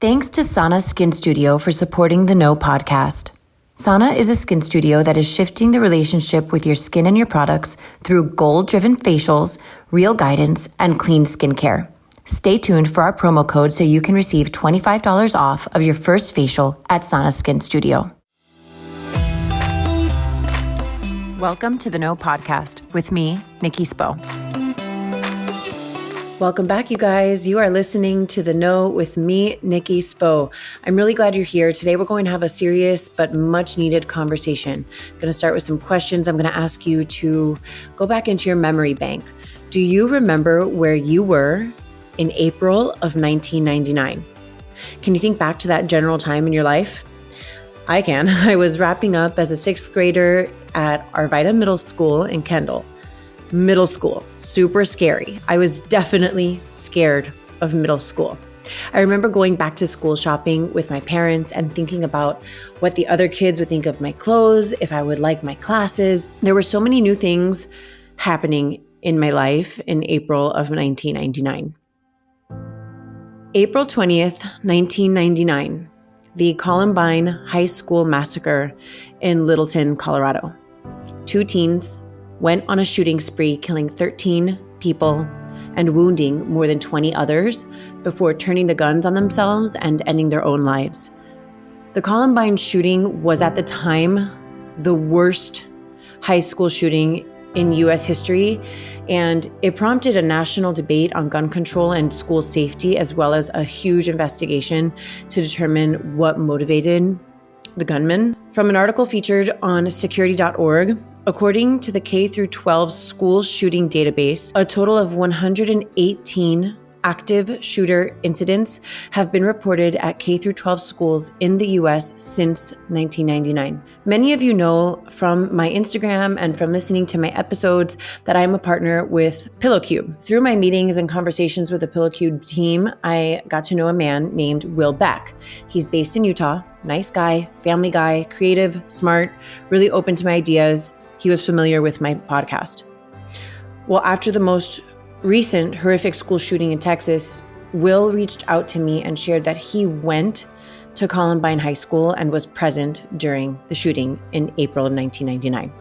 Thanks to Sana Skin Studio for supporting the No podcast. Sana is a skin studio that is shifting the relationship with your skin and your products through goal-driven facials, real guidance, and clean skincare. Stay tuned for our promo code so you can receive $25 off of your first facial at Sana Skin Studio. Welcome to the No podcast with me, Nikki Spo. Welcome back, you guys. You are listening to The No with me, Nikki Spo. I'm really glad you're here. Today, we're going to have a serious but much needed conversation. I'm going to start with some questions. I'm going to ask you to go back into your memory bank. Do you remember where you were in April of 1999? Can you think back to that general time in your life? I can. I was wrapping up as a sixth grader at Arvida Middle School in Kendall. Middle school, super scary. I was definitely scared of middle school. I remember going back to school shopping with my parents and thinking about what the other kids would think of my clothes, if I would like my classes. There were so many new things happening in my life in April of 1999. April 20th, 1999, the Columbine High School massacre in Littleton, Colorado. 2 teens went on a shooting spree, killing 13 people and wounding more than 20 others before turning the guns on themselves and ending their own lives. The Columbine shooting was at the time the worst high school shooting in U.S. history, and it prompted a national debate on gun control and school safety, as well as a huge investigation to determine what motivated the gunman. From an article featured on security.org, according to the K-12 school shooting database, a total of 118 active shooter incidents have been reported at K-12 schools in the U.S. since 1999. Many of you know from my Instagram and from listening to my episodes that I'm a partner with PillowCube. Through my meetings and conversations with the PillowCube team, I got to know a man named Will Beck. He's based in Utah, nice guy, family guy, creative, smart, really open to my ideas. He was familiar with my podcast. Well, after the most recent horrific school shooting in Texas, Will reached out to me and shared that he went to Columbine High School and was present during the shooting in April of 1999.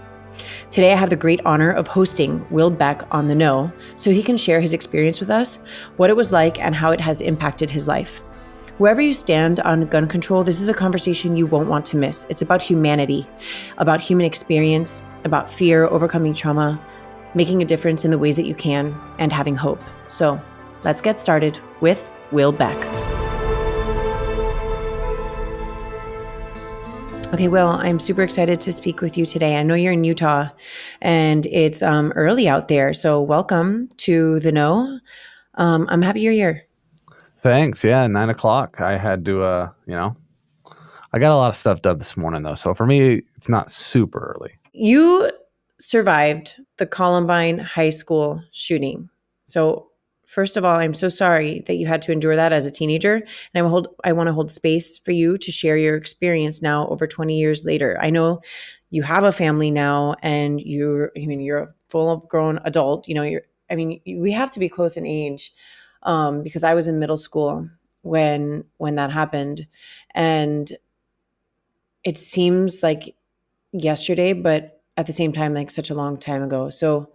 Today, I have the great honor of hosting Will Beck on The No so he can share his experience with us, what it was like, and how it has impacted his life. Wherever you stand on gun control, this is a conversation you won't want to miss. It's about humanity, about human experience, about fear, overcoming trauma, making a difference in the ways that you can, and having hope. So let's get started with Will Beck. Okay, Will, I'm super excited to speak with you today. I know you're in Utah and it's early out there. So welcome to The No. I'm happy you're here. Thanks. Yeah, 9 o'clock. I had to, I got a lot of stuff done this morning though. So for me, it's not super early. You survived the Columbine High School shooting. So first of all, I'm so sorry that you had to endure that as a teenager. And I want to hold space for you to share your experience now over 20 years later. I know you have a family now and you're a full grown adult. We have to be close in age because I was in middle school when that happened. And it seems like yesterday, but at the same time, like such a long time ago. So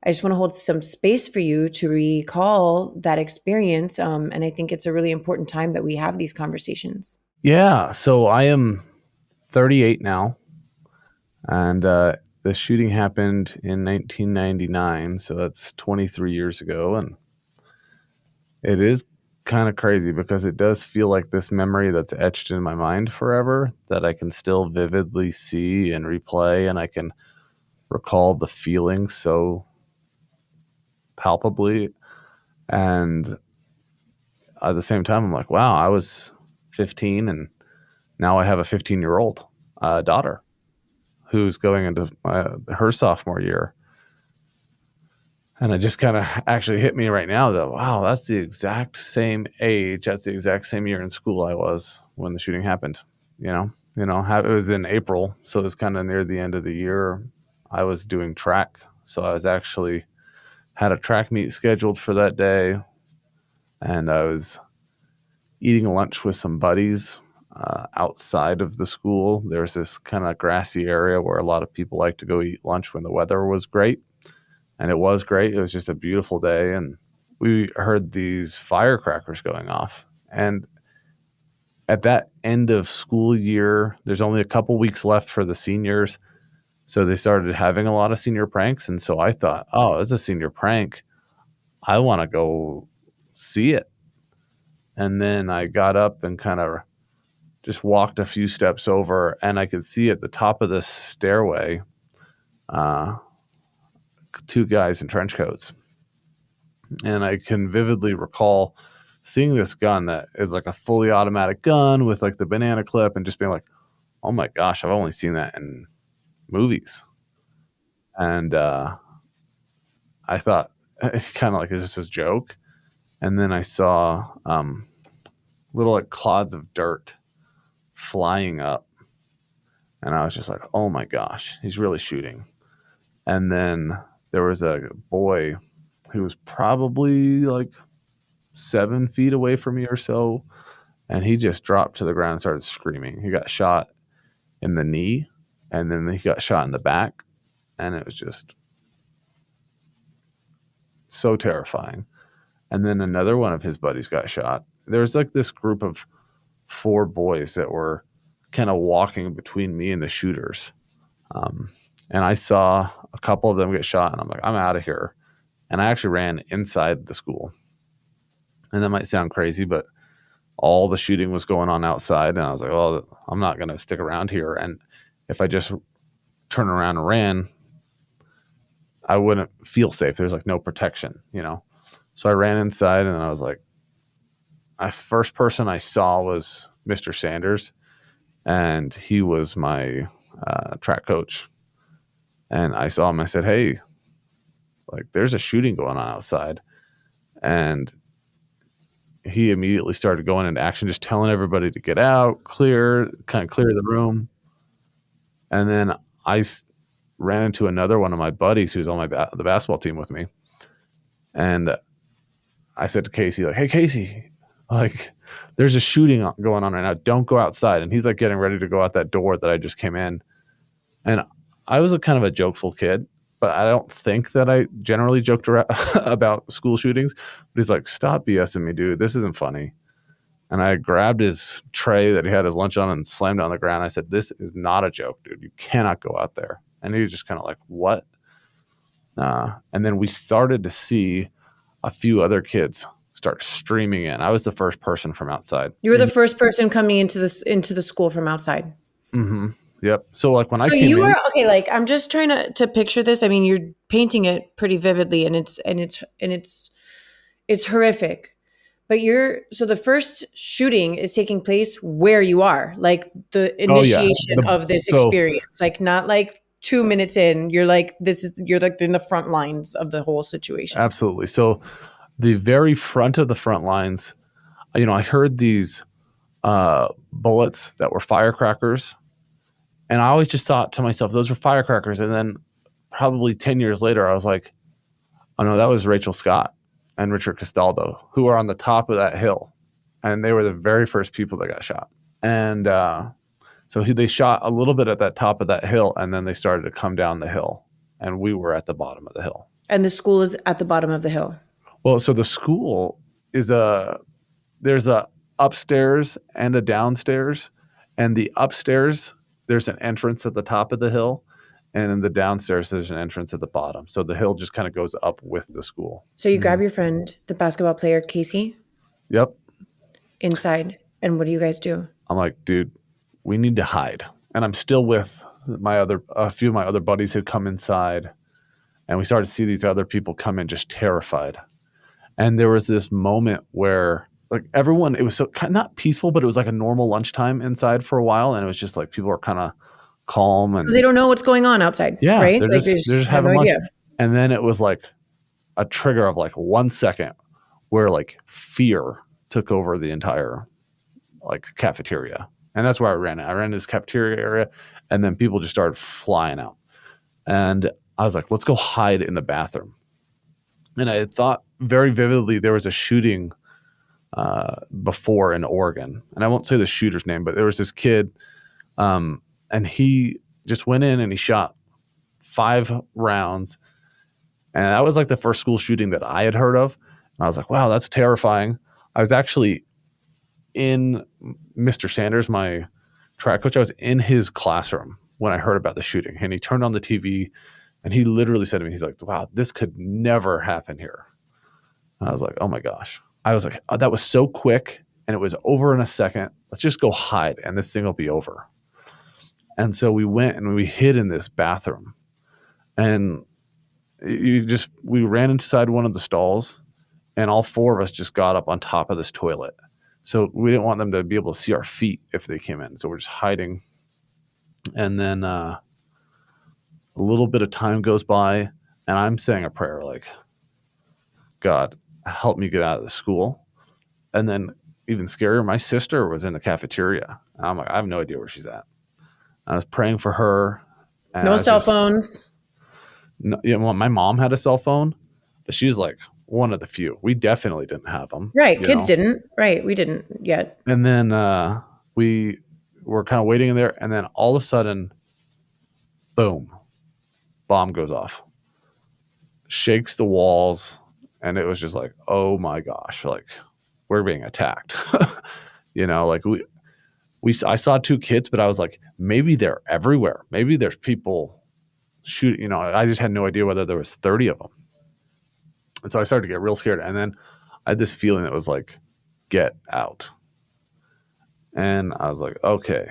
I just want to hold some space for you to recall that experience. And I think it's a really important time that we have these conversations. Yeah. So I am 38 now. And the shooting happened in 1999. So that's 23 years ago. And it is kind of crazy because it does feel like this memory that's etched in my mind forever that I can still vividly see and replay, and I can recall the feeling so palpably. And at the same time, I'm like, wow, I was 15 and now I have a 15-year-old daughter who's going into her sophomore year. And it just kind of actually hit me right now that, wow, that's the exact same age. That's the exact same year in school I was when the shooting happened. It was in April. So it was kind of near the end of the year. I was doing track. So I was actually had a track meet scheduled for that day. And I was eating lunch with some buddies outside of the school. There's this kind of grassy area where a lot of people like to go eat lunch when the weather was great. And it was great. It was just a beautiful day. And we heard these firecrackers going off. And at that end of school year, there's only a couple weeks left for the seniors. So they started having a lot of senior pranks. And so I thought, oh, it's a senior prank. I want to go see it. And then I got up and kind of just walked a few steps over, and I could see at the top of this stairway two guys in trench coats. And I can vividly recall seeing this gun that is like a fully automatic gun with like the banana clip, and just being like, oh my gosh, I've only seen that in movies. And I thought, kind of like, is this a joke? And then I saw little like clods of dirt flying up. And I was just like, oh my gosh, he's really shooting. And then there was a boy who was probably like 7 feet away from me or so. And he just dropped to the ground and started screaming. He got shot in the knee, and then he got shot in the back. And it was just so terrifying. And then another one of his buddies got shot. There was like this group of 4 boys that were kind of walking between me and the shooters. And I saw a couple of them get shot, and I'm like, I'm out of here. And I actually ran inside the school. And that might sound crazy, but all the shooting was going on outside. And I was like, well, I'm not going to stick around here. And if I just turn around and ran, I wouldn't feel safe. There's like no protection, you know? So I ran inside, and I was like, the first person I saw was Mr. Sanders, and he was my track coach. And I saw him. I said, hey, like, there's a shooting going on outside. And he immediately started going into action, just telling everybody to get out, clear the room. And then I ran into another one of my buddies who's on the basketball team with me. And I said to Casey, like, hey, Casey, like, there's a shooting going on right now. Don't go outside. And he's like getting ready to go out that door that I just came in. And I was a kind of a jokeful kid, but I don't think that I generally joked around about school shootings. But he's like, stop BSing me, dude. This isn't funny. And I grabbed his tray that he had his lunch on and slammed it on the ground. I said, this is not a joke, dude. You cannot go out there. And he was just kind of like, what? And then we started to see a few other kids start streaming in. I was the first person from outside. You were the first person coming into the school from outside. Mm-hmm. Yep. So like when I came you in, were okay. Like, I'm just trying to picture this. I mean, you're painting it pretty vividly, and it's horrific. But so the first shooting is taking place where you are, like the initiation of this experience, like not like 2 minutes in. You're like you're like in the front lines of the whole situation. Absolutely. So the very front of the front lines, you know, I heard these bullets that were firecrackers. And I always just thought to myself, those were firecrackers. And then probably 10 years later, I was like, oh no, that was Rachel Scott and Richard Castaldo, who are on the top of that hill. And they were the very first people that got shot. And so they shot a little bit at that top of that hill, and then they started to come down the hill. And we were at the bottom of the hill. And the school is at the bottom of the hill. Well, so the school is there's a upstairs and a downstairs. And the upstairs, there's an entrance at the top of the hill, and in the downstairs, there's an entrance at the bottom. So the hill just kind of goes up with the school. So you grab your friend, the basketball player, Casey. Yep. Inside. And what do you guys do? I'm like, dude, we need to hide. And I'm still with a few of my other buddies who come inside, and we started to see these other people come in just terrified. And there was this moment where like everyone, it was so not peaceful, but it was like a normal lunchtime inside for a while. And it was just like people were kind of calm, and because they don't know what's going on outside. Yeah. Right. They're like just having lunch. And then it was like a trigger of like 1 second where like fear took over the entire like cafeteria. And that's where I ran. I ran this cafeteria area, and then people just started flying out. And I was like, let's go hide in the bathroom. And I thought very vividly there was a shooting before in Oregon. And I won't say the shooter's name, but there was this kid, and he just went in and he shot 5 rounds. And that was like the first school shooting that I had heard of. And I was like, wow, that's terrifying. I was actually in Mr. Sanders, my track coach, I was in his classroom when I heard about the shooting. And he turned on the TV and he literally said to me, he's like, wow, this could never happen here. And I was like, oh my gosh. I was like, oh, that was so quick and it was over in a second. Let's just go hide and this thing will be over. And so we went and we hid in this bathroom. And we ran inside one of the stalls and all 4 of us just got up on top of this toilet. So we didn't want them to be able to see our feet if they came in. So we're just hiding. And then a little bit of time goes by and I'm saying a prayer like, God, help me get out of the school. And then even scarier, my sister was in the cafeteria. And I'm like, I have no idea where she's at. I was praying for her. And No cell phones. No, well, my mom had a cell phone, but she's like one of the few. We definitely didn't have them. Right. Kids didn't. Right. We didn't yet. And then we were kind of waiting in there. And then all of a sudden, boom, bomb goes off, shakes the walls. And it was just like, oh my gosh, like we're being attacked. Like I saw 2 kids, but I was like, maybe they're everywhere. Maybe there's people shooting, I just had no idea whether there was 30 of them. And so I started to get real scared. And then I had this feeling that was like, get out. And I was like, okay,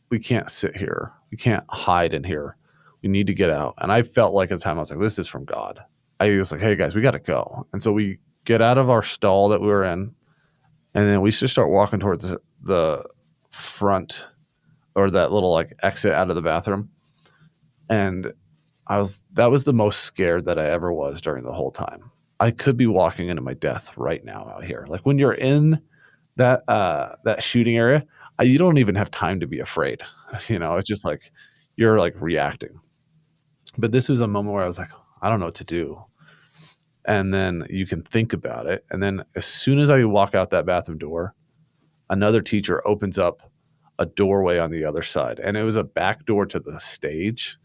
we can't sit here. We can't hide in here. We need to get out. And I felt like at the time, I was like, this is from God. I was like, hey guys, we got to go. And so we get out of our stall that we were in. And then we just start walking towards the front or that little like exit out of the bathroom. And that was the most scared that I ever was during the whole time. I could be walking into my death right now out here. Like when you're in that shooting area, you don't even have time to be afraid. It's just like you're like reacting. But this was a moment where I was like, I don't know what to do. And then you can think about it. And then as soon as I walk out that bathroom door, another teacher opens up a doorway on the other side. And it was a back door to the stage.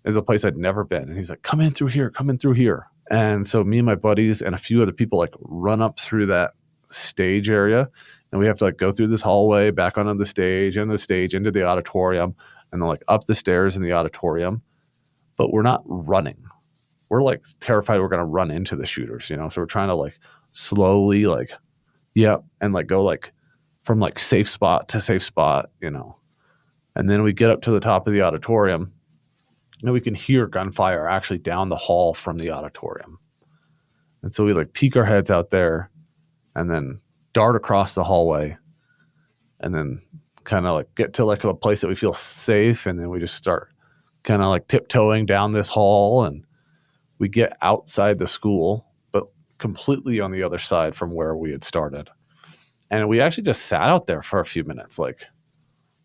Is a place I'd never been. And he's like, come in through here. And so me and my buddies and a few other people like run up through that stage area. And we have to like go through this hallway back onto the stage and the stage into the auditorium and then like up the stairs in the auditorium. But we're not running. We're like terrified we're going to run into the shooters, So we're trying to like slowly like, and like go like from like safe spot to safe spot, And then we get up to the top of the auditorium. And we can hear gunfire actually down the hall from the auditorium. And so we like peek our heads out there and then dart across the hallway and then kind of like get to like a place that we feel safe. And then we just start kind of like tiptoeing down this hall and we get outside the school, but completely on the other side from where we had started. And we actually just sat out there for a few minutes. Like,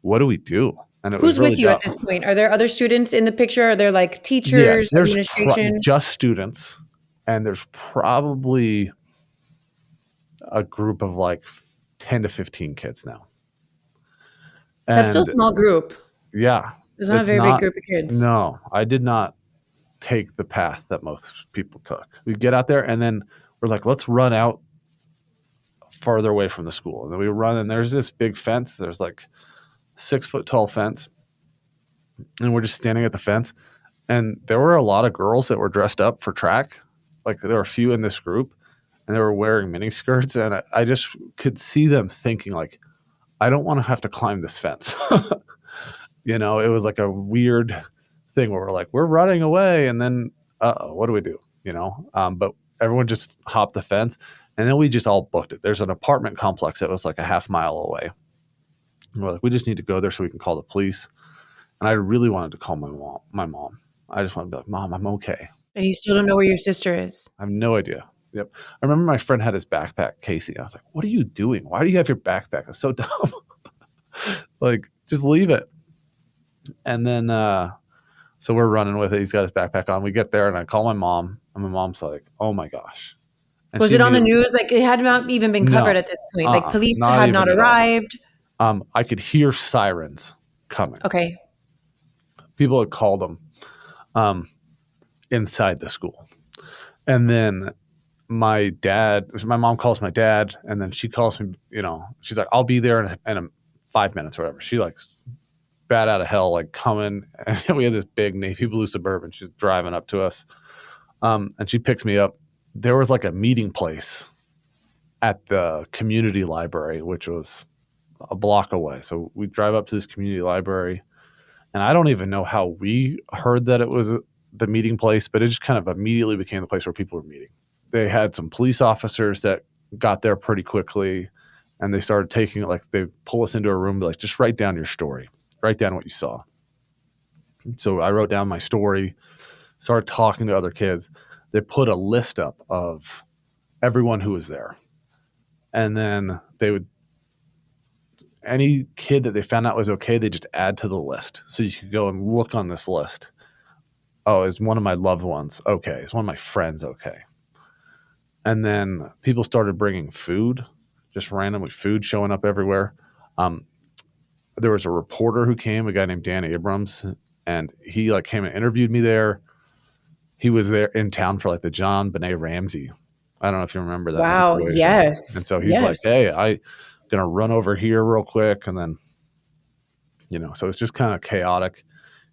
what do we do? And it Who's was really with you at this point? Are there other students in the picture? Are there like teachers, there's administration? just students. And there's probably a group of like 10 to 15 kids now. And that's still a small group. Yeah. It's not a very big group of kids. No, I did not take the path that most people took. We get out there and then we're like, let's run out farther away from the school. And then we run and there's this big fence. There's like 6 foot tall fence. And we're just standing at the fence. And there were a lot of girls that were dressed up for track. Like there were a few in this group and they were wearing mini skirts. And I just could see them thinking like, I don't want to have to climb this fence. It was like a weird thing where we're like, we're running away. And then, what do we do? But everyone just hopped the fence and then we just all booked it. There's an apartment complex that was like a half mile away. And we're like, we just need to go there so we can call the police. And I really wanted to call my mom. I just wanted to be like, Mom, I'm okay. And you still don't know where your sister is. I have no idea. Yep. I remember my friend had his backpack, Casey. I was like, what are you doing? Why do you have your backpack? It's so dumb. Like, just leave it. And then, so we're running with it. He's got his backpack on. We get there and I call my mom. And my mom's like, oh my gosh. And Was she it on the immediately, news? Like, it had not even been covered no, at this point. Like, police not had not even at all. arrived. I could hear sirens coming. Okay. People had called them inside the school. And then my mom calls my dad, and then she calls me, she's like, I'll be there in 5 minutes or whatever. She like bat out of hell, like coming. And we had this big navy blue Suburban. She's driving up to us. And she picks me up. There was like a meeting place at the community library, which was a block away. So we drive up to this community library, and I don't even know how we heard that it was the meeting place, but it just kind of immediately became the place where people were meeting. They had some police officers that got there pretty quickly, and they started taking, like, they pull us into a room, like, just write down your story, write down what you saw. So I wrote down my story, started talking to other kids. They put a list up of everyone who was there. And then they would, any kid that they found out was okay, they just add to the list. So you could go and look on this list. Oh, is one of my loved ones okay? Is one of my friends okay? And then people started bringing food, just randomly food showing up everywhere. There was a reporter who came, a guy named Dan Abrams, and he like came and interviewed me there. He was there in town for like the John Benet Ramsey. I don't know if you remember that Wow. situation. And Yes. so he's like, Yes. hey, I'm going to run over here real quick. And then, so it's just kind of chaotic.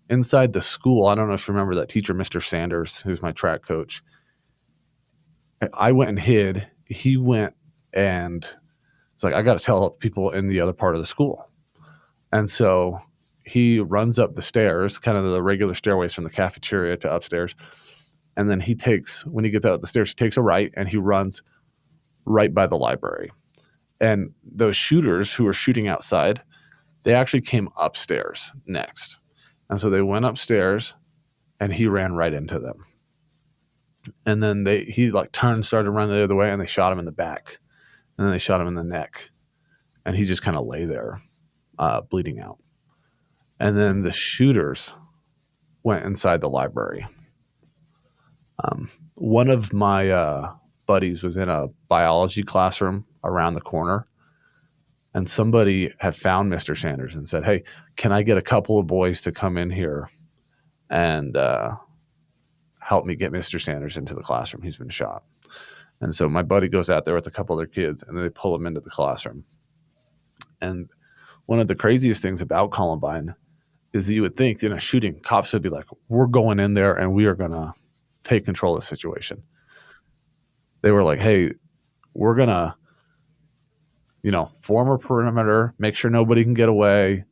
Inside the school, I don't know if you remember that teacher, Mr. Sanders, who's my track coach. I went and hid. He went and it's like, I got to tell people in the other part of the school. And so he runs up the stairs, kind of the regular stairways from the cafeteria to upstairs. And then when he gets out the stairs, he takes a right and he runs right by the library. And those shooters who were shooting outside, they actually came upstairs next. And so they went upstairs and he ran right into them. And then he like turned, started running the other way, and they shot him in the back. And then they shot him in the neck. And he just kind of lay there, bleeding out. And then the shooters went inside the library. One of my buddies was in a biology classroom around the corner, and somebody had found Mr. Sanders and said, hey, can I get a couple of boys to come in here and help me get Mr. Sanders into the classroom? He's been shot. And so my buddy goes out there with a couple other kids, and they pull him into the classroom. And one of the craziest things about Columbine is that you would think in a shooting, cops would be like, we're going in there and we are going to take control of the situation. They were like, hey, we're going to, form a perimeter, make sure nobody can get away.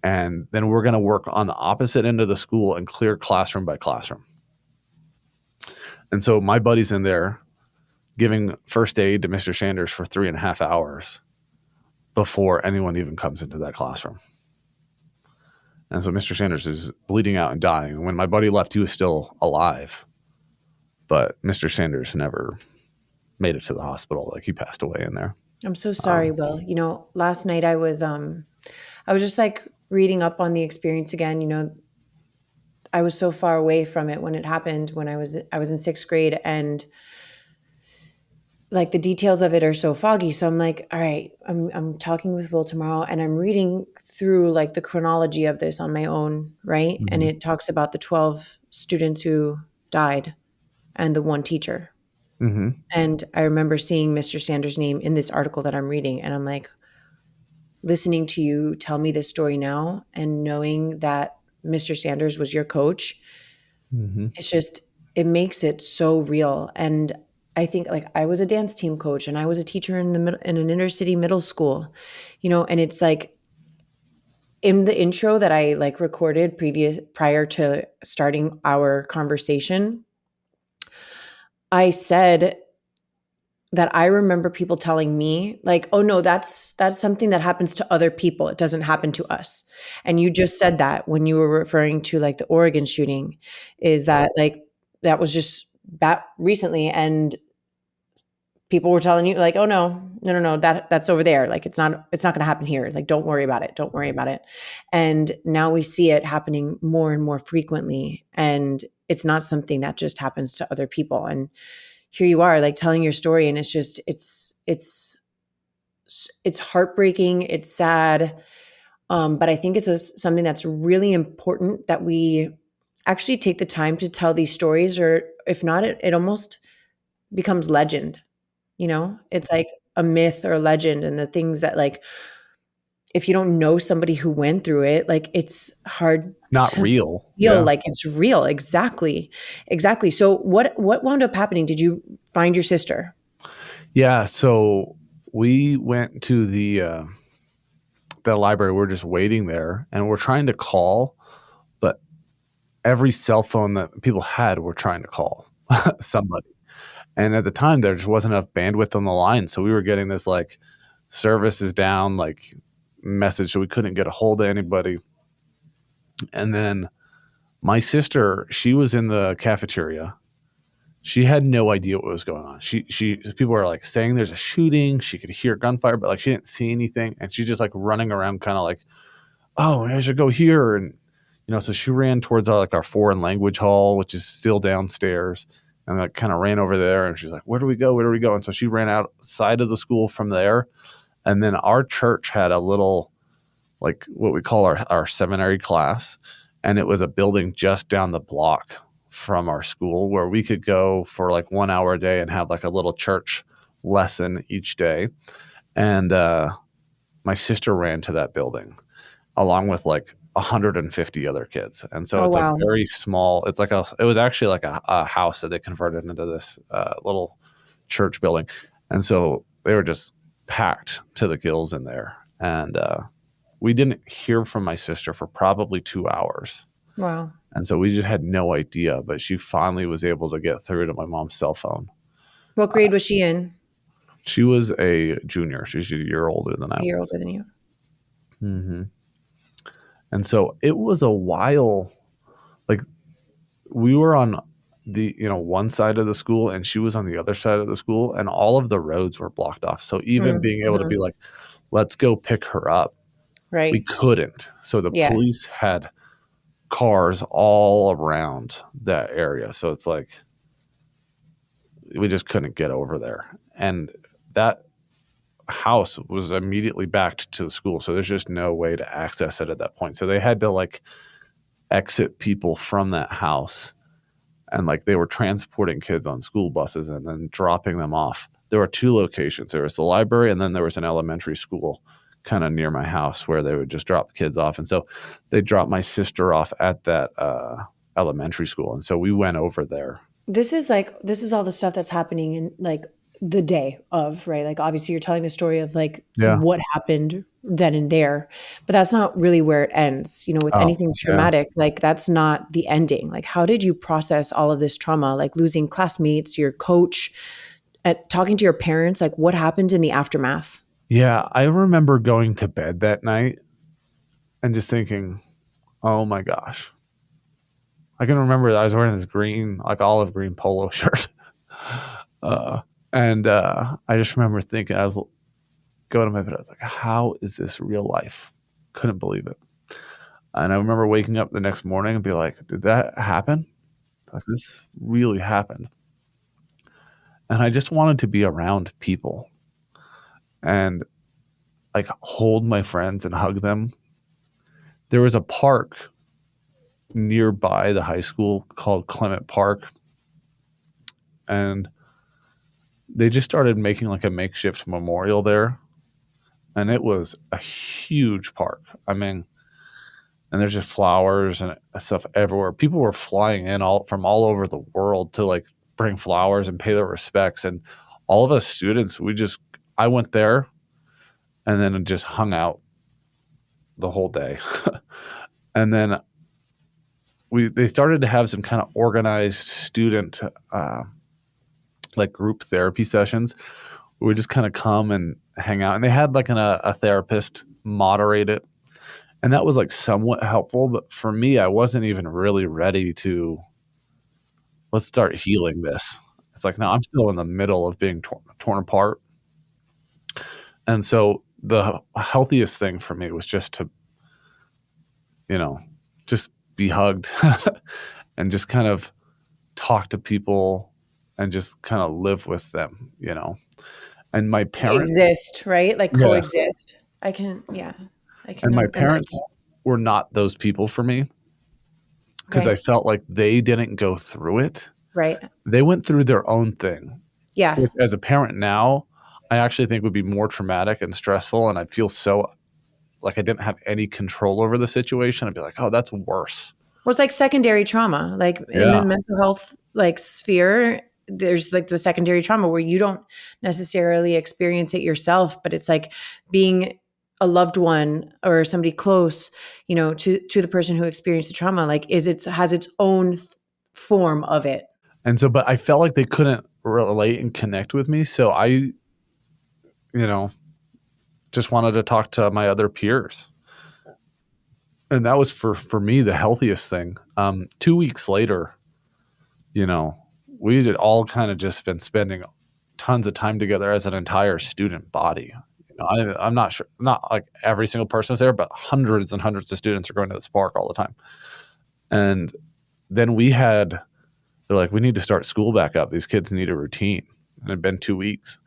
And then we're going to work on the opposite end of the school and clear classroom by classroom. And so my buddy's in there giving first aid to Mr. Sanders for 3.5 hours before anyone even comes into that classroom. And so Mr. Sanders is bleeding out and dying. When my buddy left, he was still alive. But Mr. Sanders never made it to the hospital. Like, he passed away in there. I'm so sorry, Will. Last night I was just like reading up on the experience again. I was so far away from it when it happened, when I was in 6th grade, and like the details of it are so foggy. So I'm like, all right, I'm talking with Will tomorrow, and I'm reading through like the chronology of this on my own, right? Mm-hmm. And it talks about the 12 students who died and the one teacher. Mm-hmm. And I remember seeing Mr. Sanders' name in this article that I'm reading, and I'm like, listening to you tell me this story now and knowing that Mr. Sanders was your coach, Mm-hmm. it makes it so real. And I think, like, I was a dance team coach and I was a teacher in an inner city middle school, and it's like in the intro that I like recorded prior to starting our conversation, I said that I remember people telling me like, oh no, that's something that happens to other people. It doesn't happen to us. And you just said that when you were referring to like the Oregon shooting, is that like, that was just that recently. And people were telling you like, oh no, that's over there. Like, it's not going to happen here. Like, don't worry about it. Don't worry about it. And now we see it happening more and more frequently. And it's not something that just happens to other people. And here you are, like telling your story, and it's heartbreaking, it's sad, but I think it's something that's really important that we actually take the time to tell these stories, or if not, it almost becomes legend. It's like a myth or a legend, and the things that, like, if you don't know somebody who went through it, like, it's hard Not to real. feel Yeah. like it's real. Exactly. So what wound up happening? Did you find your sister? Yeah. So we went to the library. We're just waiting there, and we're trying to call, but every cell phone that people had were trying to call somebody. And at the time, there just wasn't enough bandwidth on the line. So we were getting this like service is down, like message. So we couldn't get a hold of anybody. And then my sister, she was in the cafeteria. She had no idea what was going on. People were like saying there's a shooting. She could hear gunfire, but like she didn't see anything. And she's just like running around, kind of like, oh, I should go here. And, so she ran towards our foreign language hall, which is still downstairs, and like kind of ran over there. And she's like, where do we go? Where do we go? And so she ran outside of the school from there. And then our church had a little, like what we call our seminary class. And it was a building just down the block from our school where we could go for like 1 hour a day and have like a little church lesson each day. And my sister ran to that building along with like 150 other kids. And so Oh, it's a wow. very small, it was actually like a house that they converted into this little church building. And so they were just packed to the gills in there. And we didn't hear from my sister for probably 2 hours. Wow. And so we just had no idea, but she finally was able to get through to my mom's cell phone. What grade was she in? She was a junior. She's a year older than I A year was. older than you. Mm-hmm. And so it was a while, like we were on the, one side of the school and she was on the other side of the school, and all of the roads were blocked off. So even being able to Mm-hmm. be like, let's go pick her up, we Right. couldn't. So the Yeah. police had cars all around that area. So it's like, we just couldn't get over there. And that house was immediately backed to the school. So there's just no way to access it at that point. So they had to like exit people from that house, and like they were transporting kids on school buses and then dropping them off. There were two locations. There was the library, and then there was an elementary school kind of near my house where they would just drop kids off. And so they dropped my sister off at that elementary school. And so we went over there. This is all the stuff that's happening in like the day of, right? Like, obviously you're telling the story of like Yeah. what happened then and there, but that's not really where it ends. With Oh, anything yeah. traumatic, like that's not the ending. Like, how did you process all of this trauma, like losing classmates, your coach, talking to your parents? Like, what happened in the aftermath? Yeah. I remember going to bed that night and just thinking, oh my gosh. I can remember that I was wearing this green, like olive green polo shirt. And I just remember thinking, I was going to my bed, I was like, how is this real life? Couldn't believe it. And I remember waking up the next morning and be like, did that happen? Like, this really happened. And I just wanted to be around people and like hold my friends and hug them. There was a park nearby the high school called Clement Park. And they just started making like a makeshift memorial there. And it was a huge park. I mean, and there's just flowers and stuff everywhere. People were flying in from all over the world to like bring flowers and pay their respects. And all of us students, I went there and then just hung out the whole day. And then they started to have some kind of organized student like group therapy sessions. We just kind of come and hang out, and they had like a therapist moderate it, and that was like somewhat helpful. But for me, I wasn't even really ready to let's start healing this. It's like, no, I'm still in the middle of being torn apart. And so the healthiest thing for me was just to, just be hugged and just kind of talk to people and just kind of live with them, And my parents, Exist, right? Like yeah, coexist. Yeah, I can and my imagine. parents were not those people for me because I Okay. felt like they didn't go through it. Right. They went through their own thing, Yeah. which as a parent now, I actually think would be more traumatic and stressful. And I'd feel so like I didn't have any control over the situation. I'd be like, oh, that's worse. Well, it's like secondary trauma. Like in the Yeah. mental health like sphere, there's like the secondary trauma where you don't necessarily experience it yourself, but it's like being a loved one or somebody close, to the person who experienced the trauma, like has its own form of it. And so, but I felt like they couldn't relate and connect with me. So you know, just wanted to talk to my other peers. And that was for me the healthiest thing. 2 weeks later, you know, we had all kind of just been spending tons of time together as an entire student body. I'm not sure, not like every single person is there, but hundreds and hundreds of students are going to this park all the time. And then they're like, we need to start school back up. These kids need a routine. And it'd been 2 weeks.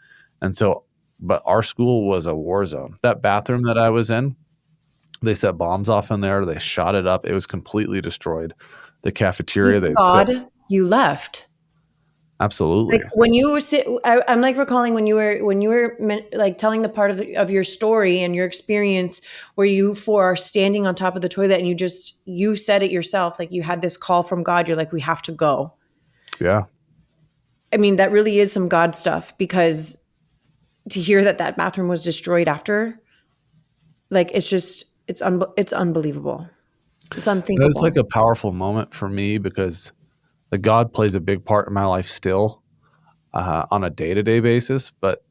And so, but our school was a war zone. That bathroom that I was in, they set bombs off in there. They shot it up. It was completely destroyed. The cafeteria, Thank they set, God you left. Like absolutely. when you were I'm like recalling when you were like telling the part of your story and your experience where you four are standing on top of the toilet and you said it yourself, like you had this call from God. You're like, we have to go. Yeah. I mean, that really is some God stuff, because to hear that bathroom was destroyed after, like, it's unbelievable. It's It's like unthinkable. a powerful moment for me because like God plays a big part in my life still on a day to day basis, but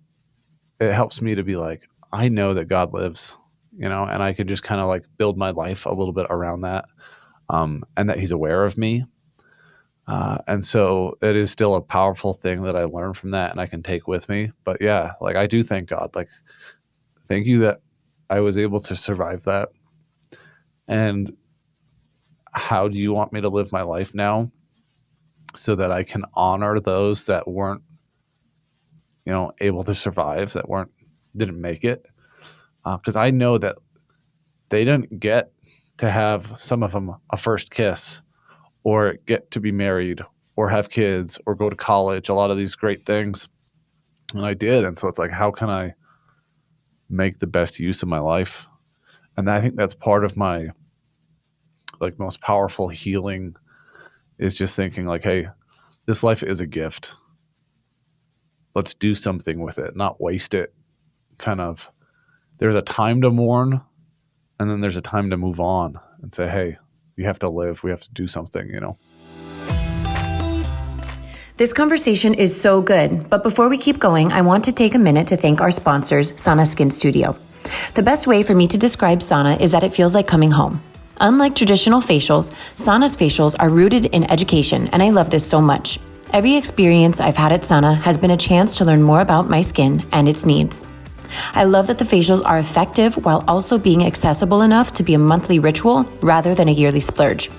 it helps me to be like, I know that God lives, and I can just kind of like build my life a little bit around that, and that He's aware of me. And so it is still a powerful thing that I learned from that and I can take with me. But yeah, like I do thank God. Like, thank you that I was able to survive that. And how do you want me to live my life now so that I can honor those that weren't, able to survive, didn't make it? Because I know that they didn't get to have, some of them, a first kiss or get to be married or have kids or go to college, a lot of these great things. And I did. And so it's like, how can I make the best use of my life? And I think that's part of my like most powerful healing is just thinking like, hey, this life is a gift. Let's do something with it, not waste it. Kind of, there's a time to mourn and then there's a time to move on and say, hey, we have to live. We have to do something. This conversation is so good, but before we keep going, I want to take a minute to thank our sponsors, Sana Skin Studio. The best way for me to describe Sana is that it feels like coming home. Unlike traditional facials, Sana's facials are rooted in education, and I love this so much. Every experience I've had at Sana has been a chance to learn more about my skin and its needs. I love that the facials are effective while also being accessible enough to be a monthly ritual rather than a yearly splurge.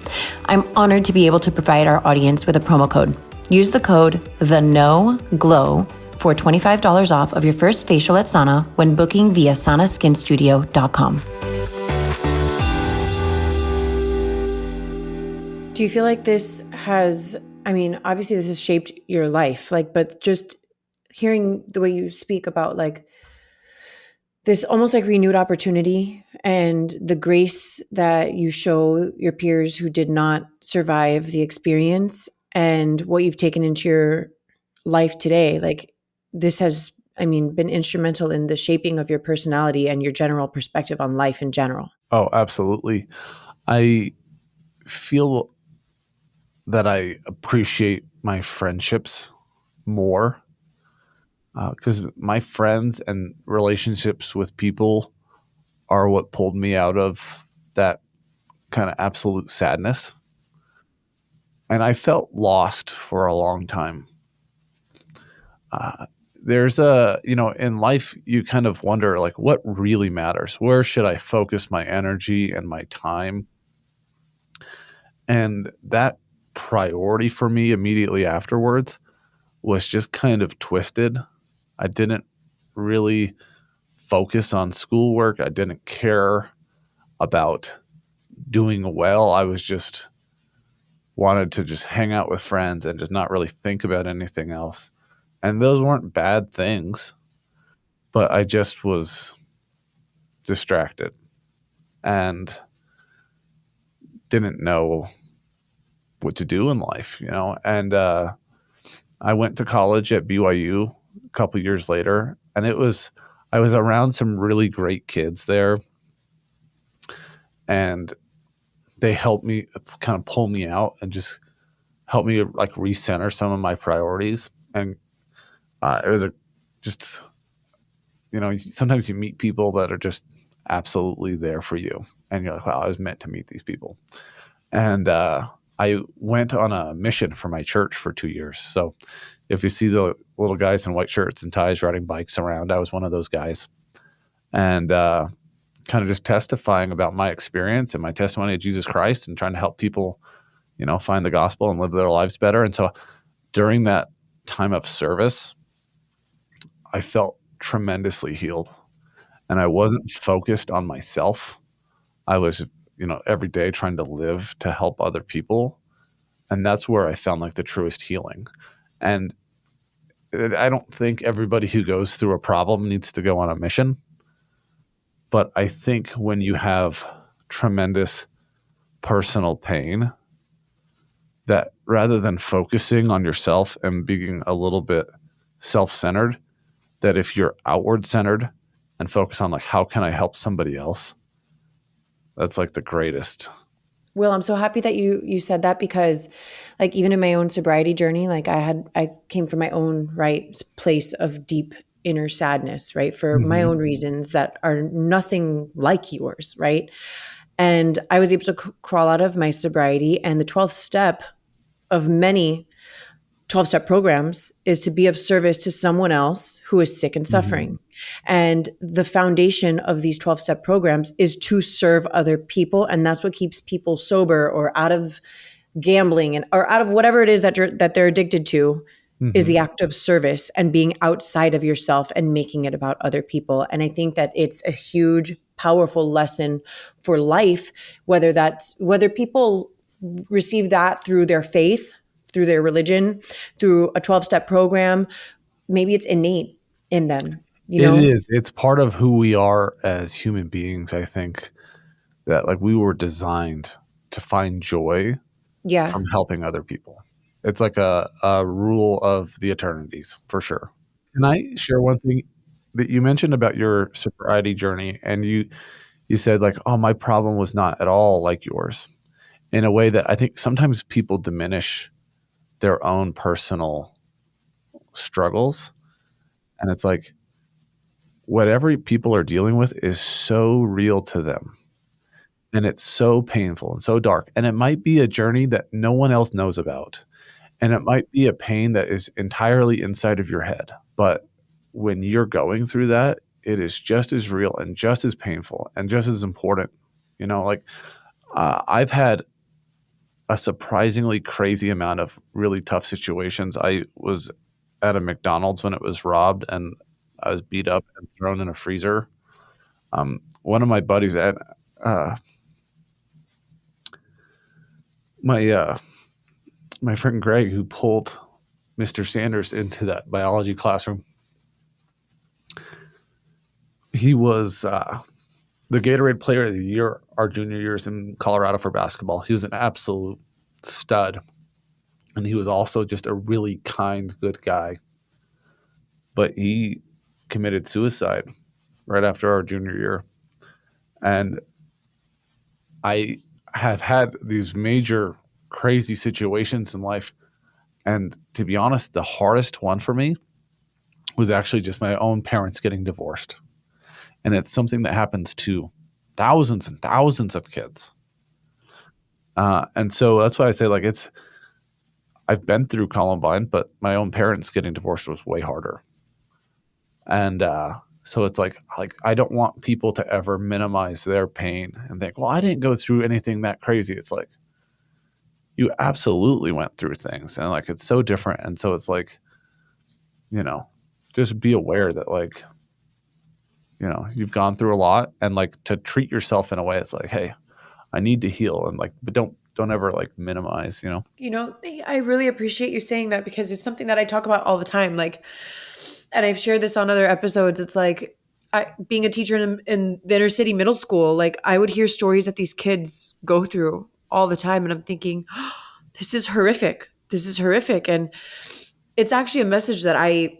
I'm honored to be able to provide our audience with a promo code. Use the code TheKnowGlow for $25 off of your first facial at Sana when booking via sanaskinstudio.com. Do you feel like this has, obviously this has shaped your life, but just hearing the way you speak about this almost like renewed opportunity and the grace that you show your peers who did not survive the experience and what you've taken into your life today, this has, been instrumental in the shaping of your personality and your general perspective on life in general. Oh, absolutely. I feel that I appreciate my friendships more because my friends and relationships with people are what pulled me out of that kind of absolute sadness. And I felt lost for a long time. There's in life, you kind of wonder, like, what really matters? Where should I focus my energy and my time? And that priority for me immediately afterwards was just kind of twisted. I didn't really focus on schoolwork. I didn't care about doing well. I was just wanted to just hang out with friends and just not really think about anything else. And those weren't bad things, but I just was distracted and didn't know what to do in life, you know. And I went to college at BYU a couple years later, and I was around some really great kids there, and they helped me kind of pull me out and just help me like recenter some of my priorities. And it was just, you know, sometimes you meet people that are just absolutely there for you, and you're like, wow, I was meant to meet these people. And I went on a mission for my church for 2 years. So if you see the little guys in white shirts and ties riding bikes around, I was one of those guys. And kind of just testifying about my experience and my testimony of Jesus Christ and trying to help people, you know, find the gospel and live their lives better. And so during that time of service, I felt tremendously healed. And I wasn't focused on myself. I was, you know, every day trying to live to help other people. And that's where I found like the truest healing. And I don't think everybody who goes through a problem needs to go on a mission. But I think when you have tremendous personal pain, that rather than focusing on yourself and being a little bit self-centered, that if you're outward centered and focus on like, how can I help somebody else? That's like the greatest. Will, I'm so happy that you said that, because like even in my own sobriety journey, like I came from my own place of deep inner sadness, right? For my own reasons that are nothing like yours, right? And I was able to crawl out of my sobriety, and the 12th step of many 12-step programs is to be of service to someone else who is sick and suffering. And the foundation of these 12-step programs is to serve other people. And that's what keeps people sober or out of gambling and or out of whatever it is that they're addicted to, is the act of service and being outside of yourself and making it about other people. And I think that it's a huge, powerful lesson for life, whether people receive that through their faith, through their religion, through a 12-step program. Maybe it's innate in them, you know? It is. It's part of who we are as human beings. I think that like we were designed to find joy Yeah. from helping other people. It's like a rule of the eternities for sure. Can I share one thing that you mentioned about your sobriety journey? And you said like, oh, my problem was not at all like yours, in a way that I think sometimes people diminish their own personal struggles. And it's like, whatever people are dealing with is so real to them. And it's so painful and so dark. And it might be a journey that no one else knows about. And it might be a pain that is entirely inside of your head. But when you're going through that, it is just as real and just as painful and just as important. You know, like I've had a surprisingly crazy amount of really tough situations. I was at a McDonald's when it was robbed, and I was beat up and thrown in a freezer. One of my buddies at my friend Greg, who pulled Mr. Sanders into that biology classroom, he was the Gatorade Player of the Year our junior years in Colorado for basketball. He was an absolute stud, and he was also just a really kind, good guy. But he committed suicide right after our junior year. And I have had these major crazy situations in life. And to be honest, the hardest one for me was actually just my own parents getting divorced. And it's something that happens to thousands and thousands of kids. And so that's why I say, like, I've been through Columbine, but my own parents getting divorced was way harder. And so it's like I don't want people to ever minimize their pain and think, well, I didn't go through anything that crazy. It's like, you absolutely went through things, and like it's so different. And so it's like, you know, just be aware that like, you've gone through a lot, and like to treat yourself in a way it's like, hey, I need to heal, and like, but don't ever like minimize, I really appreciate you saying that because it's something that I talk about all the time. Like, and I've shared this on other episodes. It's like being a teacher in the inner city middle school, like I would hear stories that these kids go through all the time. And I'm thinking, oh, this is horrific. This is horrific. And it's actually a message that I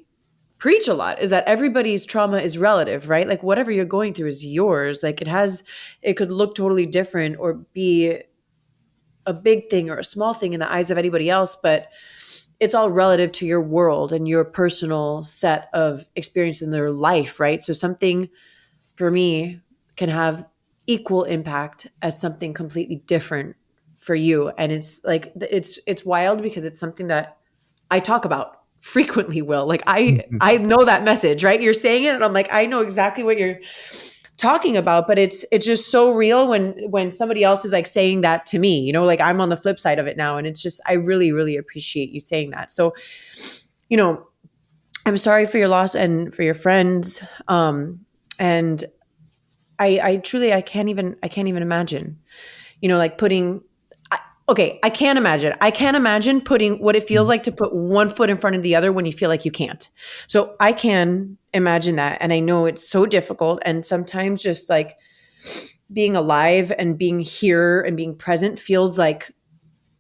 preach a lot, is that everybody's trauma is relative, right? Like whatever you're going through is yours. Like it could look totally different or be a big thing or a small thing in the eyes of anybody else, but it's all relative to your world and your personal set of experience in their life, right? So something for me can have equal impact as something completely different for you. And it's like it's wild because it's something that I talk about frequently, Will. Like I know that message, right? You're saying it and I'm like, I know exactly what you're talking about, but it's just so real when somebody else is like saying that to me, like I'm on the flip side of it now. And it's just, I really, really appreciate you saying that. So, you know, I'm sorry for your loss and for your friends. And I truly, I can't even imagine, like I can't imagine. I can't imagine putting what it feels like to put one foot in front of the other when you feel like you can't. So I can imagine that. And I know it's so difficult. And sometimes just like being alive and being here and being present feels like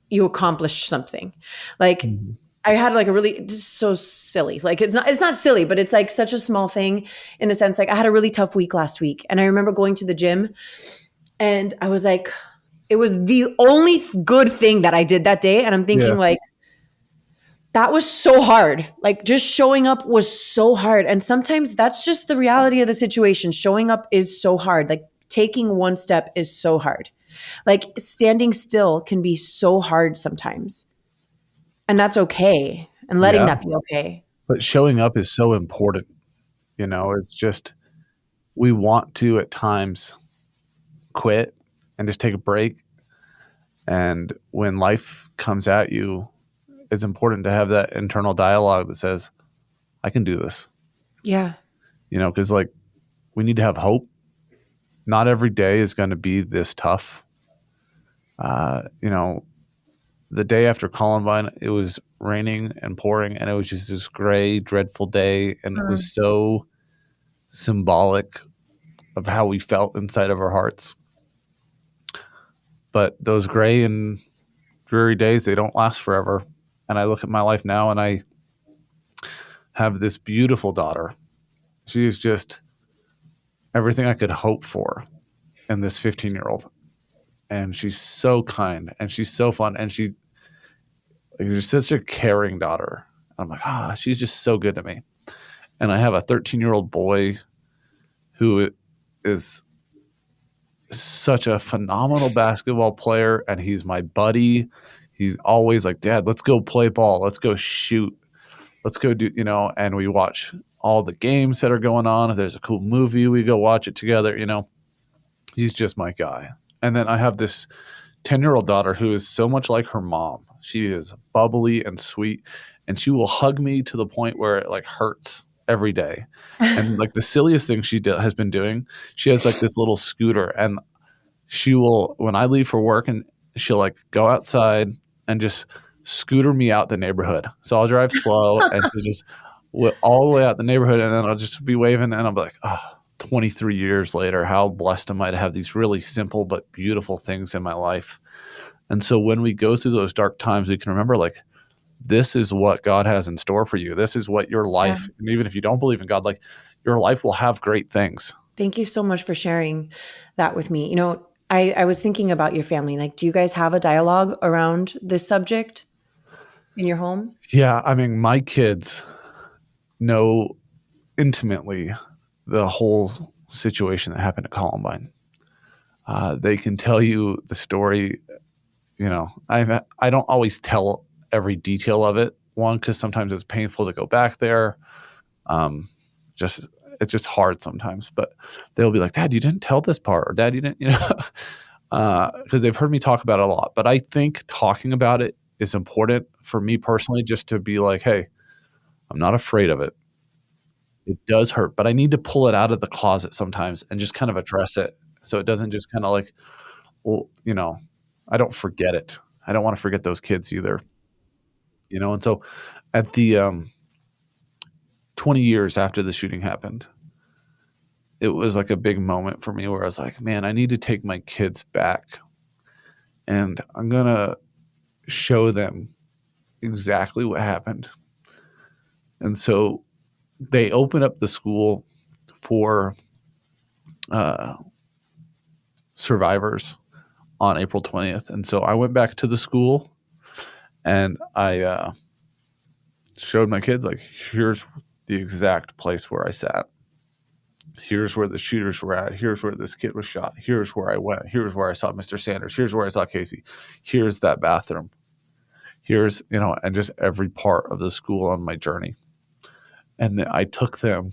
you accomplished something. Like Mhm. I had like a really just so silly. Like it's not silly, but it's like such a small thing in the sense like I had a really tough week last week. And I remember going to the gym and I was like, it was the only good thing that I did that day. And I'm thinking Yeah. like, that was so hard. Like just showing up was so hard. And sometimes that's just the reality of the situation. Showing up is so hard. Like taking one step is so hard. Like standing still can be so hard sometimes. And that's okay. And letting Yeah. that be okay. But showing up is so important. It's just, we want to at times quit and just take a break. And when life comes at you, it's important to have that internal dialogue that says, I can do this, Yeah. because like we need to have hope. Not every day is going to be this tough. The day after Columbine, it was raining and pouring, and it was just this gray, dreadful day. And it was so symbolic of how we felt inside of our hearts. But those gray and dreary days, they don't last forever. And I look at my life now and I have this beautiful daughter. She is just everything I could hope for in this 15-year-old. And she's so kind and she's so fun. And she's such a caring daughter. I'm like, she's just so good to me. And I have a 13-year-old boy who is such a phenomenal basketball player, and he's my buddy. He's always like, Dad, let's go play ball. Let's go shoot. Let's go do, and we watch all the games that are going on. If there's a cool movie, we go watch it together. He's just my guy. And then I have this 10-year-old daughter who is so much like her mom. She is bubbly and sweet, and she will hug me to the point where it like hurts every day. And like the silliest thing has been doing, she has like this little scooter, and she will, when I leave for work, and she'll like go outside and just scooter me out the neighborhood. So I'll drive slow and she'll just all the way out the neighborhood, and then I'll just be waving, and I'm like, 23 years later, how blessed am I to have these really simple but beautiful things in my life. And so when we go through those dark times, we can remember like, this is what God has in store for you. This is what your life, Yeah. and even if you don't believe in God, like your life will have great things. Thank you so much for sharing that with me. I was thinking about your family. Like, do you guys have a dialogue around this subject in your home? Yeah. I mean, my kids know intimately the whole situation that happened at Columbine. They can tell you the story. I don't always tell every detail of it. One, because sometimes it's painful to go back there. Just it's just hard sometimes. But they'll be like, Dad, you didn't tell this part, or Dad, you didn't, because they've heard me talk about it a lot. But I think talking about it is important for me personally, just to be like, hey, I'm not afraid of it. It does hurt, but I need to pull it out of the closet sometimes and just kind of address it so it doesn't just kinda like, well, I don't forget it. I don't wanna forget those kids either, and so at the, 20 years after the shooting happened, it was like a big moment for me where I was like, "Man, I need to take my kids back, and I'm gonna show them exactly what happened." And so they opened up the school for, uh, survivors on April 20th, and so I went back to the school and I, showed my kids, like, "Here's the exact place where I sat. Here's where the shooters were at. Here's where this kid was shot. Here's where I went. Here's where I saw Mr. Sanders. Here's where I saw Casey. Here's that bathroom. Here's," and just every part of the school on my journey. And then I took them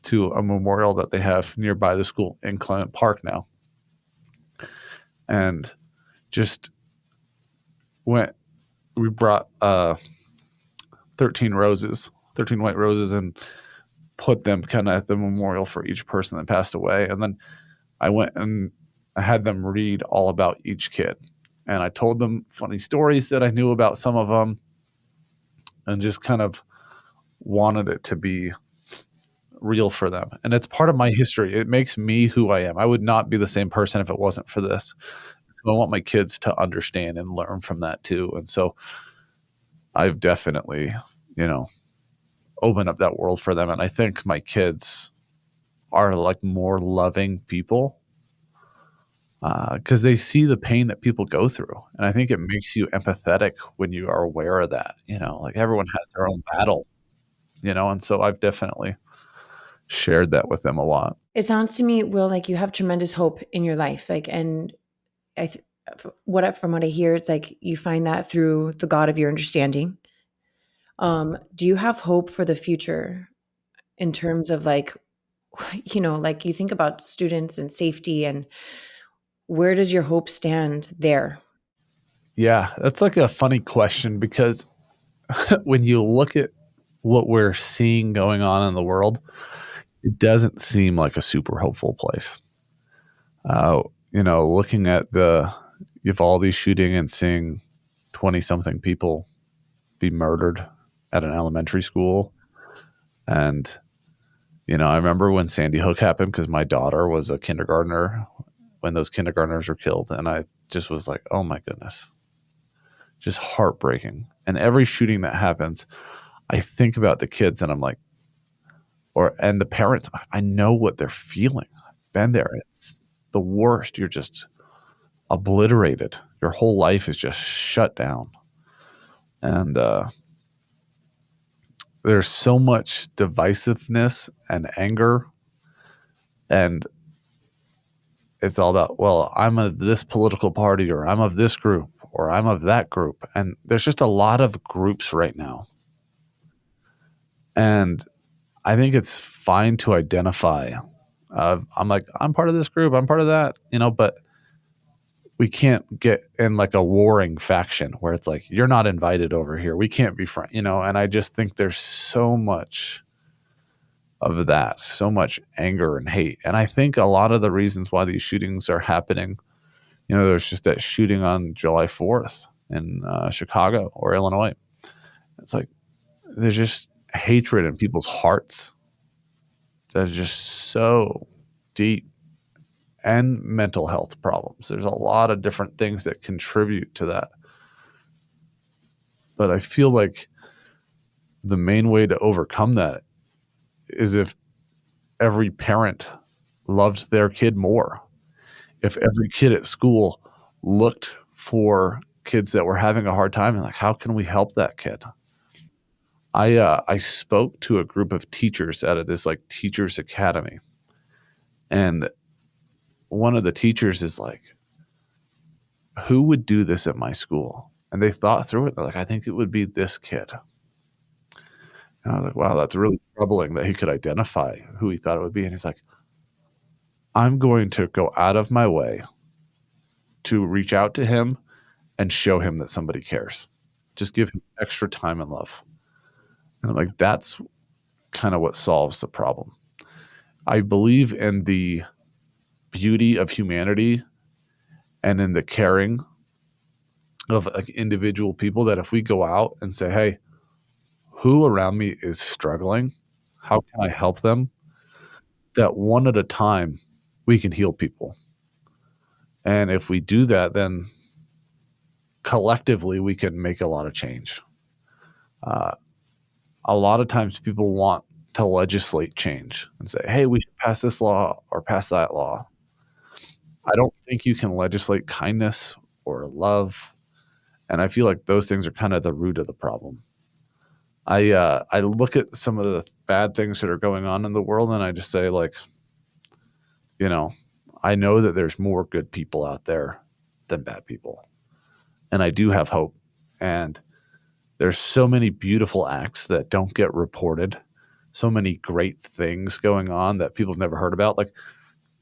to a memorial that they have nearby the school in Clement Park now, and just went we brought, 13 roses, 13 white roses, and put them kinda at the memorial for each person that passed away, and then I went and I had them read all about each kid, and I told them funny stories that I knew about some of them, and just kind of wanted it to be real for them, and it's part of my history. It makes me who I am. I would not be the same person if it wasn't for this. So I want my kids to understand and learn from that too, and so I've definitely, you know, opened up that world for them, and I think my kids are, like, more loving people, because they see the pain that people go through, and I think it makes you empathetic when you are aware of that, like, everyone has their own battle, and so I've definitely shared that with them a lot. It sounds to me, Will, like you have tremendous hope in your life. Like, and I, th- from what I hear, it's like you find that through the God of your understanding. Do you have hope for the future in terms of like, like you think about students and safety, and where does your hope stand there? Yeah, that's, like, a funny question because when you look at what we're seeing going on in the world, it doesn't seem like a super hopeful place. Looking at the Uvalde shooting and seeing 20 something people be murdered at an elementary school. And, I remember when Sandy Hook happened because my daughter was a kindergartner when those kindergartners were killed. And I just was like, oh my goodness, just heartbreaking. And every shooting that happens, I think about the kids and I'm like, and the parents, I know what they're feeling. I've been there. It's the worst. You're just obliterated. Your whole life is just shut down. And there's so much divisiveness and anger. And it's all about, well, I'm of this political party, or I'm of this group, or I'm of that group. And there's just a lot of groups right now. And I think it's fine to identify. I'm like, I'm part of this group, I'm part of that, but we can't get in like a warring faction where it's like, you're not invited over here. We can't be friends, and I just think there's so much of that, so much anger and hate. And I think a lot of the reasons why these shootings are happening, there's just that shooting on July 4th in Chicago or Illinois. It's like, there's just hatred in people's hearts that is just so deep, and mental health problems. There's a lot of different things that contribute to that. But I feel like the main way to overcome that is if every parent loved their kid more. If every kid at school looked for kids that were having a hard time and like, how can we help that kid? I spoke to a group of teachers out of this like teachers academy, and one of the teachers is like, who would do this at my school? And they thought through it. They're like, I think it would be this kid. And I was like, wow, that's really troubling that he could identify who he thought it would be. And he's like, I'm going to go out of my way to reach out to him and show him that somebody cares. Just give him extra time and love. And like, that's kind of what solves the problem. I believe in the beauty of humanity and in the caring of like individual people, that if we go out and say, hey, who around me is struggling? How can I help them? That one at a time, we can heal people. And if we do that, then collectively we can make a lot of change. Uh, a lot of times people want to legislate change and say, hey, we should pass this law or pass that law. I don't think you can legislate kindness or love. And I feel like those things are kind of the root of the problem. I look at some of the bad things that are going on in the world, and I just say, like, you know, I know that there's more good people out there than bad people. And I do have hope. And there's so many beautiful acts that don't get reported, so many great things going on that people have never heard about. Like,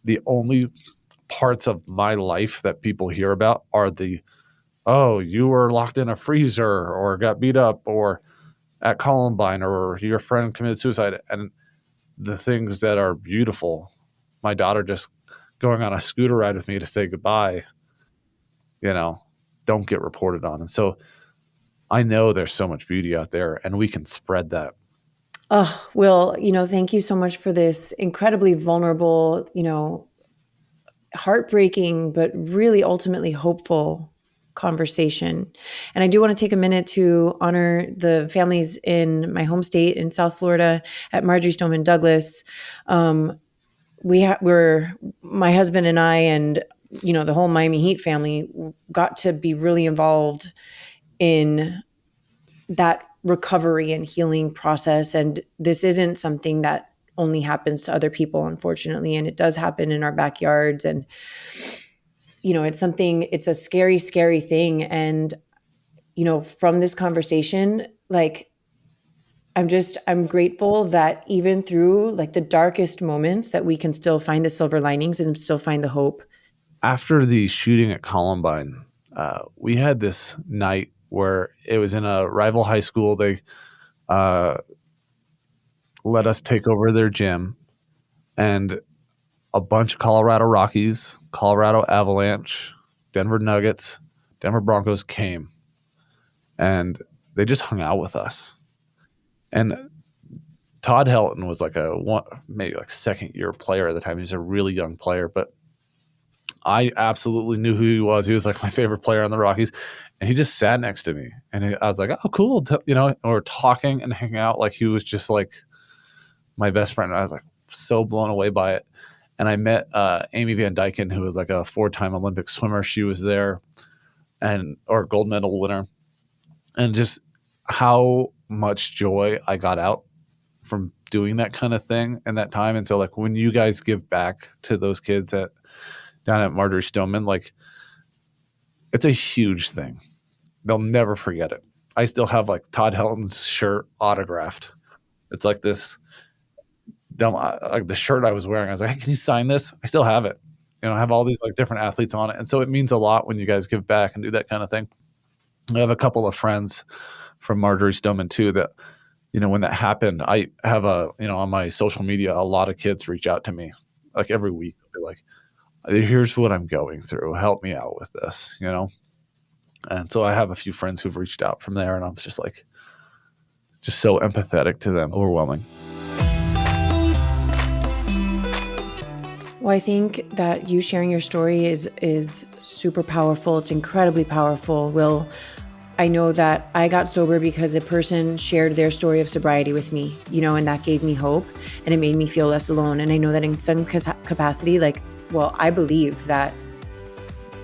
the only parts of my life that people hear about are the, oh, you were locked in a freezer or got beat up or at Columbine or your friend committed suicide. And the things that are beautiful, my daughter just going on a scooter ride with me to say goodbye, don't get reported on. And so I know there's so much beauty out there, and we can spread that. Oh, Will, thank you so much for this incredibly vulnerable, heartbreaking, but really ultimately hopeful conversation. And I do want to take a minute to honor the families in my home state in South Florida at Marjorie Stoneman Douglas. We're my husband and I, and the whole Miami Heat family got to be really involved in that recovery and healing process. And this isn't something that only happens to other people, unfortunately. And it does happen in our backyards. And, it's a scary, scary thing. And, from this conversation, like, I'm grateful that even through like the darkest moments that we can still find the silver linings and still find the hope. After the shooting at Columbine, we had this night where it was in a rival high school. They let us take over their gym, and a bunch of Colorado Rockies, Colorado Avalanche, Denver Nuggets, Denver Broncos came, and they just hung out with us. And Todd Helton was like maybe like second year player at the time. He was a really young player, but I absolutely knew who he was. He was like my favorite player on the Rockies, and he just sat next to me. And I was like, oh, cool. And we're talking and hanging out. Like, he was just like my best friend. And I was like so blown away by it. And I met Amy Van Dyken, who was like a 4-time Olympic swimmer. She was there, or gold medal winner. And just how much joy I got out from doing that kind of thing in that time. And so, like, when you guys give back to those kids down at Marjorie Stoneman, like, it's a huge thing. They'll never forget it. I still have like Todd Helton's shirt autographed. It's like this like the shirt I was wearing. I was like, hey, can you sign this? I still have it. I have all these like different athletes on it. And so it means a lot when you guys give back and do that kind of thing. I have a couple of friends from Marjorie Stoneman too that, when that happened, I have on my social media, a lot of kids reach out to me like every week. They'll be like, here's what I'm going through. Help me out with this, And so I have a few friends who've reached out from there, and I was just like, just so empathetic to them. Overwhelming. Well, I think that you sharing your story is super powerful. It's incredibly powerful. Will, I know that I got sober because a person shared their story of sobriety with me, and that gave me hope, and it made me feel less alone. And I know that in some capacity, I believe that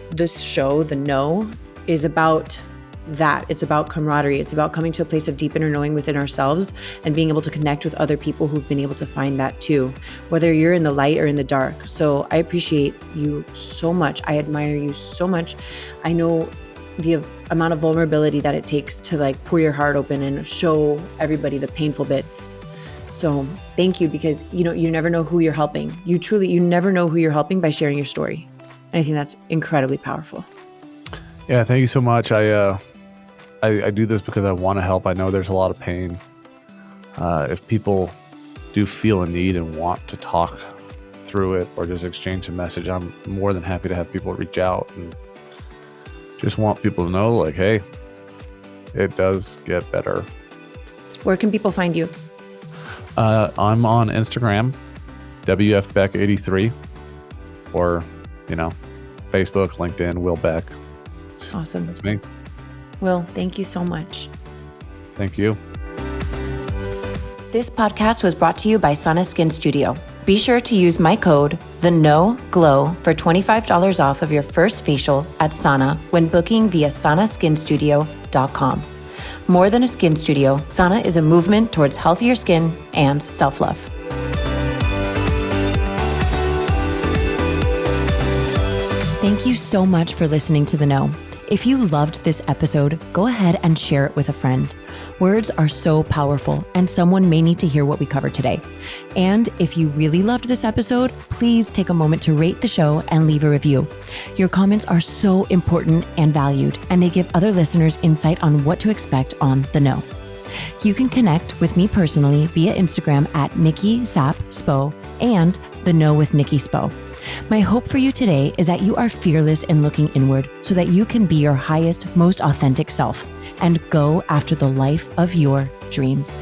this show, The Know, is about that. It's about camaraderie. It's about coming to a place of deep inner knowing within ourselves and being able to connect with other people who've been able to find that too, whether you're in the light or in the dark. So I appreciate you so much. I admire you so much. I know the amount of vulnerability that it takes to like pour your heart open and show everybody the painful bits. So thank you, because you never know who you're helping. You never know who you're helping by sharing your story. And I think that's incredibly powerful. Yeah, thank you so much. I do this because I want to help. I know there's a lot of pain. if people do feel a need and want to talk through it or just exchange a message, I'm more than happy to have people reach out and just want people to know, like, hey, it does get better. Where can people find you? I'm on Instagram, WFBeck83, or, Facebook, LinkedIn, Will Beck. Awesome. That's me. Will, thank you so much. Thank you. This podcast was brought to you by Sana Skin Studio. Be sure to use my code, TheNoGlow, for $25 off of your first facial at Sana when booking via sanaskinstudio.com. More than a skin studio, Sana is a movement towards healthier skin and self-love. Thank you so much for listening to The Know. If you loved this episode, go ahead and share it with a friend. Words are so powerful, and someone may need to hear what we covered today. And if you really loved this episode, please take a moment to rate the show and leave a review. Your comments are so important and valued, and they give other listeners insight on what to expect on The Know. You can connect with me personally via Instagram at Nikki Sap Spo and The Know with Nikki Spo. My hope for you today is that you are fearless in looking inward so that you can be your highest, most authentic self and go after the life of your dreams.